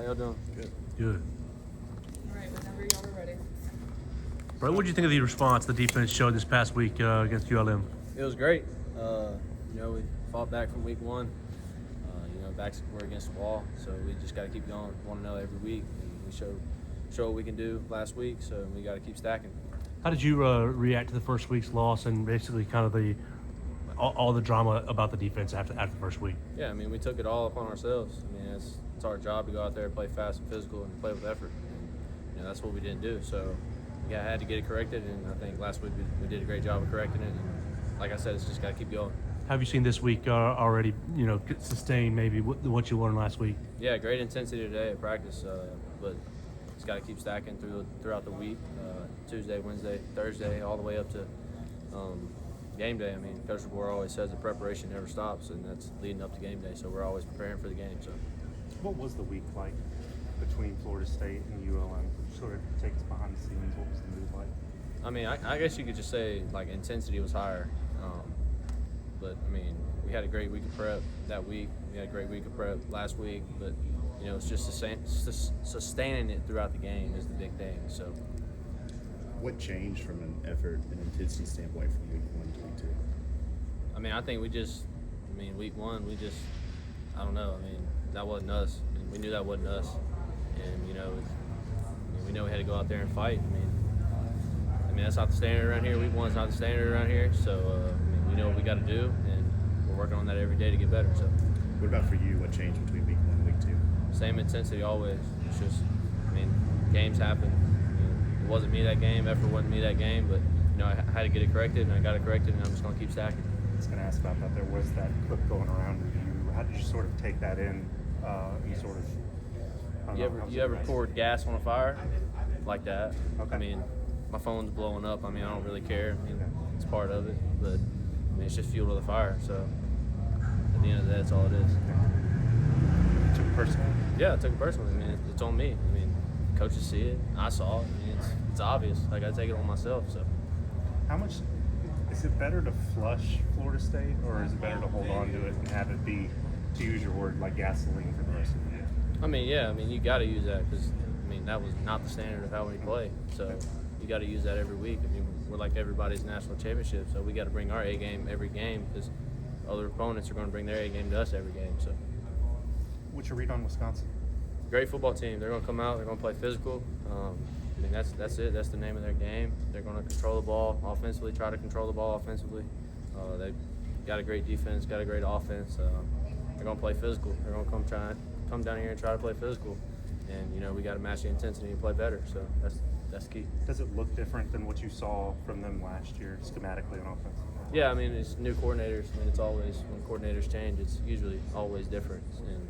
y'all doing? Good. All right, whenever y'all are ready. Bro, what did you think of the response the defense showed this past week against ULM? It was great. We fought back from week one. Backs were against the wall, so we just got to keep going 1-0 every week. And we show what we can do last week, so we got to keep stacking. How did you react to the first week's loss and basically kind of all the drama about the defense after the first week? Yeah, I mean, we took it all upon ourselves. I mean, it's our job to go out there, play fast and physical, and play with effort. And, that's what we didn't do. So we had to get it corrected, and I think last week we did a great job of correcting it. And like I said, it's just got to keep going. Have you seen this week already, sustain maybe what you learned last week? Yeah, great intensity today at practice, but it's got to keep stacking throughout the week, Tuesday, Wednesday, Thursday, all the way up to game day. I mean, Coach DeBoer always says the preparation never stops, and that's leading up to game day, so we're always preparing for the game. So, what was the week like between Florida State and ULM? Sort of take us behind the scenes. What was the mood like? I mean, I guess you could just say, like, intensity was higher. But, I mean, we had a great week of prep that week. We had a great week of prep last week. But, it's just sustaining it throughout the game is the big thing. So, what changed from an effort and intensity standpoint from week 1 to week 2? I mean, I think week 1, I don't know. I mean, that wasn't us. I mean, we knew that wasn't us. And, we know we had to go out there and fight. I mean, that's not the standard around here. Week 1's not the standard around here. So, we know what we got to do, and we're working on that every day to get better. So, what about for you? What changed between week 1 and week 2? Same intensity always. It's just, games happen. It wasn't me that game. Effort wasn't me that game. But I had to get it corrected, and I got it corrected, and I'm just going to keep stacking. I was going to ask about that. There was that clip going around with you. How did you sort of take that in? You ever poured gas on a fire like that? Okay. I mean, my phone's blowing up. I mean, I don't really care. I mean, it's part of it, but it's just fuel to the fire. So at the end of the day, that's all it is. You took it personally? Yeah, I took it personally. I mean, it's on me. I mean, coaches see it. I saw it. I mean, it's obvious. I got to take it on myself. So, how much is it better to flush Florida State, or is it better to hold on to it and have it be, to use your word, like gasoline for the rest of the year? I mean, yeah. I mean, you got to use that because that was not the standard of how we play. So you got to use that every week. I mean, we're like everybody's national championship, so we got to bring our A game every game because other opponents are going to bring their A game to us every game. So, what's your read on Wisconsin? Great football team. They're going to come out. They're going to play physical. That's it. That's the name of their game. They're going to control the ball offensively. Try to control the ball offensively. They've got a great defense. Got a great offense. They're going to play physical. They're going to come down here and try to play physical. And we got to match the intensity and play better. So that's key. Does it look different than what you saw from them last year, schematically on offense? Yeah, I mean, it's new coordinators. I mean, it's always, when coordinators change, it's usually always different. And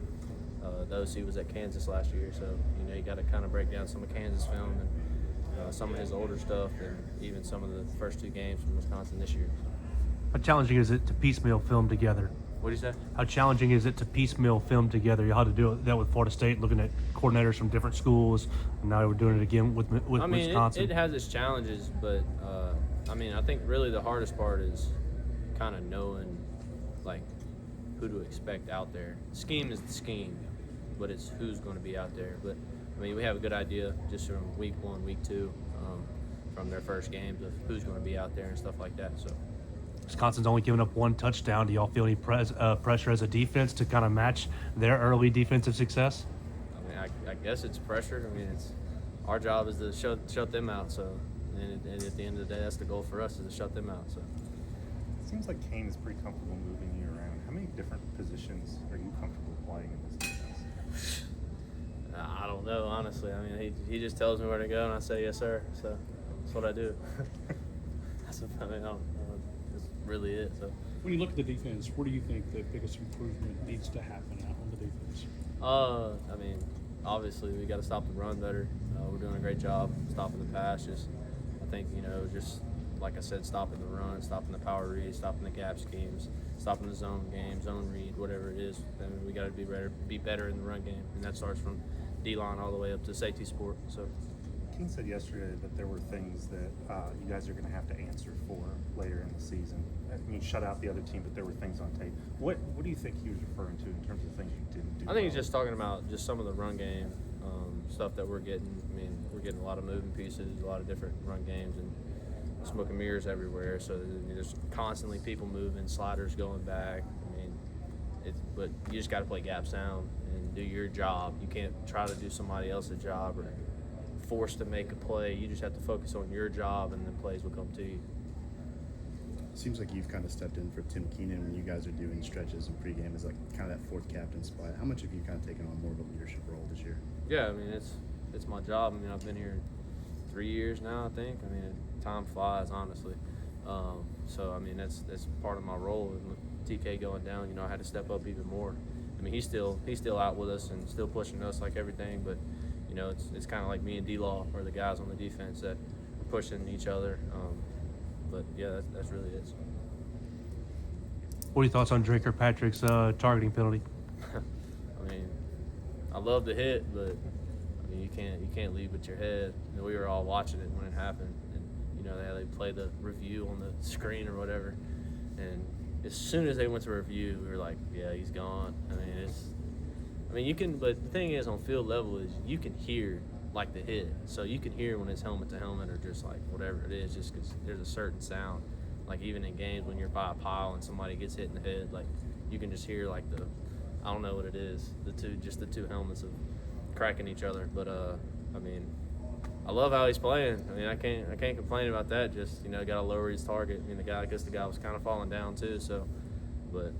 the OC was at Kansas last year, so, you got to kind of break down some of Kansas film and some of his older stuff and even some of the first 2 games from Wisconsin this year. How challenging is it to piecemeal film together? What do you say? How challenging is it to piecemeal film together? You had to do that with Florida State, looking at coordinators from different schools, and now we're doing it again with Wisconsin. It has its challenges, but I think really the hardest part is kind of knowing like who to expect out there. Scheme is the scheme, but it's who's going to be out there. But we have a good idea just from week 1, week 2, from their first games of who's going to be out there and stuff like that. So. Wisconsin's only given up 1 touchdown. Do y'all feel any pressure as a defense to kind of match their early defensive success? I guess it's pressure. It's our job is to shut them out. So, and at the end of the day, that's the goal for us is to shut them out. So, it seems like Kane is pretty comfortable moving you around. How many different positions are you comfortable playing in this defense? I don't know, honestly. He just tells me where to go, and I say yes, sir. So that's what I do. That's really it. So when you look at the defense, where do you think the biggest improvement needs to happen out on the defense? Obviously we got to stop the run better. We're doing a great job stopping the pass. I think just like I said, stopping the run, stopping the power read, stopping the gap schemes, stopping the zone game, zone read, whatever it is. We got to be better in the run game, and that starts from D-line all the way up to safety support. So King said yesterday that there were things that you guys are going to have to answer for later in the season. You shut out the other team, but there were things on tape. What do you think he was referring to in terms of things you didn't do? I think he's just talking about just some of the run game stuff that we're getting. I mean, we're getting a lot of moving pieces, a lot of different run games, and smoke and mirrors everywhere. So there's constantly people moving, sliders going back. I mean, but you just got to play gap sound and do your job. You can't try to do somebody else's job or force to make a play. You just have to focus on your job, and the plays will come to you. Seems like you've kind of stepped in for Tim Keenan when you guys are doing stretches and pregame as like kind of that fourth captain spot. How much have you kind of taken on more of a leadership role this year? Yeah, I mean, it's my job. I mean, I've been here 3 years now, I think. I mean, time flies, honestly. So, I mean, that's part of my role. And with TK going down, I had to step up even more. I mean, he's still out with us and still pushing us like everything, but, it's kind of like me and D-Law or the guys on the defense that are pushing each other. But, yeah, that's really it. What are your thoughts on Drinker Patrick's targeting penalty? I mean, I love the hit, but I mean, you can't lead with your head. We were all watching it when it happened, and they play the review on the screen or whatever. And as soon as they went to review, we were like, yeah, he's gone. You can, but the thing is, on field level is you can hear like the hit, so you can hear when it's helmet to helmet or just like whatever it is, just because there's a certain sound. Like even in games when you're by a pile and somebody gets hit in the head, like you can just hear like I don't know what it is, the two helmets of cracking each other. But I mean, I love how he's playing. I mean, I can't complain about that. Just got to lower his target. I mean, the guy was kind of falling down too. So, but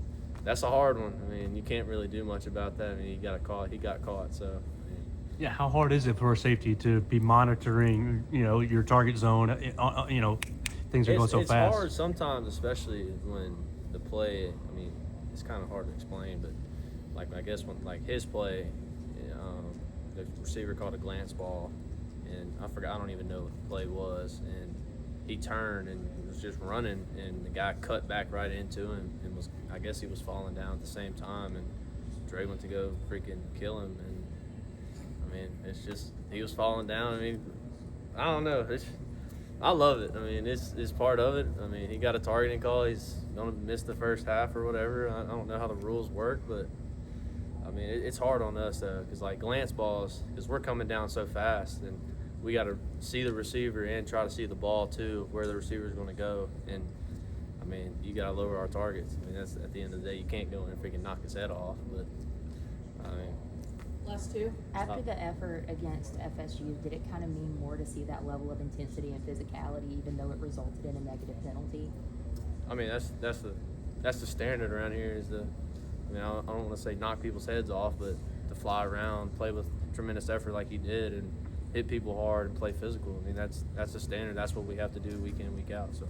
that's a hard one. I mean, you can't really do much about that. I mean, he got caught. So. I mean, Yeah, how hard is it for a safety to be monitoring, your target zone? Things are going so it's fast. It's hard sometimes, especially when the play. I mean, it's kind of hard to explain, but I guess when his play, the receiver caught a glance ball, and I forgot. I don't even know what the play was, and he turned and was just running, and the guy cut back right into him, and I guess he was falling down at the same time, and Dre went to go freaking kill him, and I mean, it's just he was falling down. I mean, I don't know. I love it. I mean, it's part of it. I mean, he got a targeting call. He's going to miss the first half or whatever. I don't know how the rules work, but, I mean, it's hard on us, though, because, glance balls, because we're coming down so fast, and we got to see the receiver and try to see the ball, too, where the receiver's going to go. And, I mean, you got to lower our targets. I mean, that's at the end of the day, you can't go in and freaking knock his head off. But, I mean, Last two. After the effort against FSU, did it kind of mean more to see that level of intensity and physicality, even though it resulted in a negative penalty? I mean, that's the standard around here. I don't want to say knock people's heads off, but to fly around, play with tremendous effort like he did, and hit people hard and play physical. I mean, that's the standard. That's what we have to do week in, week out. So.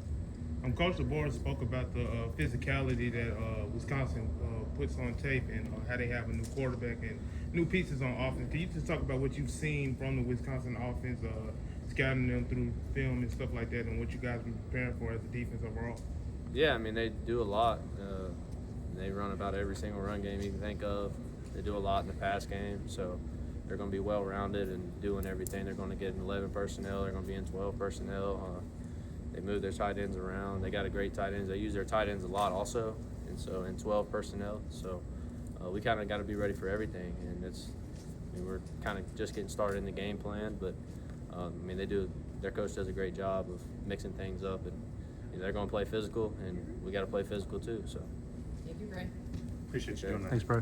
Coach DeBoer spoke about the physicality that Wisconsin puts on tape and how they have a new quarterback and new pieces on offense. Can you just talk about what you've seen from the Wisconsin offense, scouting them through film and stuff like that, and what you guys are preparing for as a defense overall? Yeah, I mean, they do a lot. They run about every single run game you can think of. They do a lot in the pass game, so they're going to be well-rounded and doing everything. They're going to get in 11 personnel. They're going to be in 12 personnel. They move their tight ends around. They got a great tight ends. They use their tight ends a lot also, and so in 12 personnel. So we kind of got to be ready for everything, and we're kind of just getting started in the game plan. But I mean, their coach does a great job of mixing things up, and they're going to play physical, and we got to play physical too. So. Thank you, Bray. Appreciate you doing that. Thanks, bro.